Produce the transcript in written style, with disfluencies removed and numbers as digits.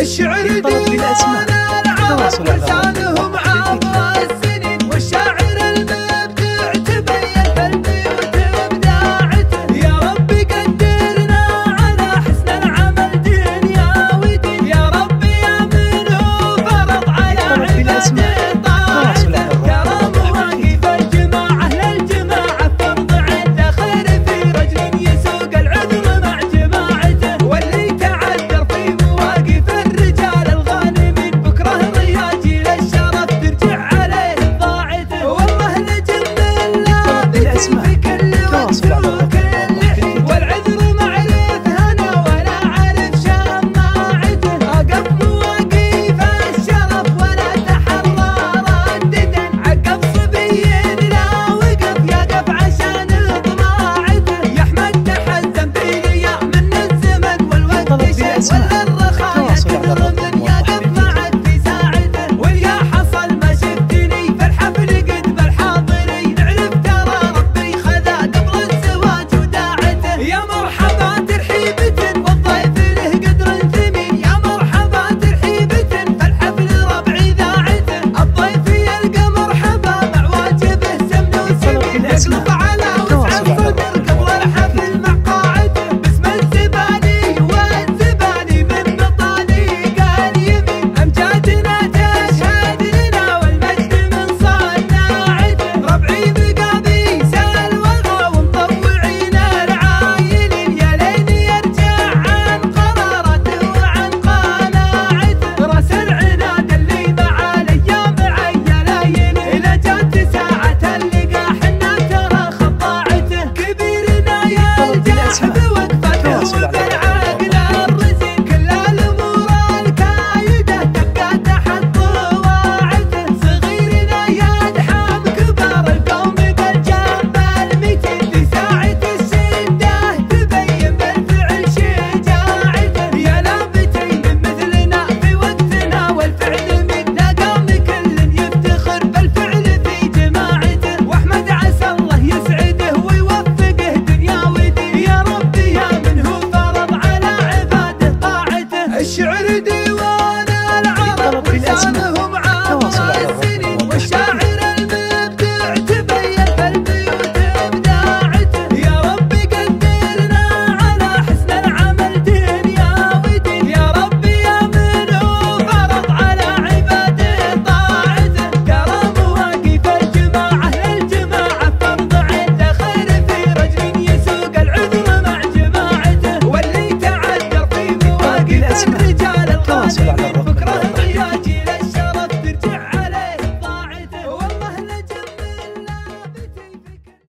الشعر للطلب بالأسماء تواصل لسانهم عبر السنين والشاعر المبدع تبين فالبيوت ابداعته. يا رب قدرنا على حسن العمل دنيا ودين، يا رب يا من هو فرض على عباده طاعته. كرم واقف الجماعة للجماعة فرض عنده خير في رجل يسوق العذر مع جماعته، واللي تعذر في مواقف الرجال الغانمين بكره رياجي للشرف ترجع عليه ضاعته. والله نجم بالله في كل وقت وكل حين، والعذر معرف هنا ولا عرف شماعته. أقف مواقف الشرف ولا تحرى رددا، عقب صبي لا وقف يقف عشان طماعته. يا احمد تحزم بليا من الزمن والوقت شيء، ولا الرخاء يكثر من يقف معك في ساعته. واليا حصل ما شفتني في الحفل قد بالحاضرين، نعرف ترى ربي خذا قبل الزواج وداعته. يا مرحبا ترحيبة والضيف له قدر ثمين، يا مرحبا ترحيبة فالحفل ربعي ذاعته. الضيف يلقى مرحبا مع واجبه سمن وسمين، يقلب على وسع الصدر قبل الحفل مع قاعته. باسم الزبالي والزبالي من مطاليق اليمين، امجادنا تشهد لنا والمجد من صناعته. ربعي بقابيس الوغى ومطوعين العايلين، يا لين يرجع عن قرارته وعن قناعته. راس العناد اللي مع الايام عيلاين، اذا جات ساعة اللقاء حنا ترى خطاعته. كبيرنا يلجح بوقفته وبالعقل الرزين، كل الامور الكايده تبقى تحت طواعته. صغيرنا يدحم كبار القوم بالجنب المتين، في ساعة الشده تبين بالفعل شجاعته. يا لابتين من مثلنا في وقتنا والفعل منا، قام كل يفتخر بالفعل في جماعته. واحمد عسى الله يسعده ويوفقه دنيا ودين، يا ربي يا من هو فرض على عباده طاعته. الشعر ديوان العرب لسانهم عبر السنين، والشاعر المبدع تبين فالبيوت ابداعته. يا رب قدرنا على حسن العمل دنيا ودين، يا رب يا من هو فرض على عباده طاعته. كرم واقف الجماعة للجماعة فرض عنده خير في رجل يسوق العذر مع جماعته، واللي تعذر في مواقف الرجال الغانمين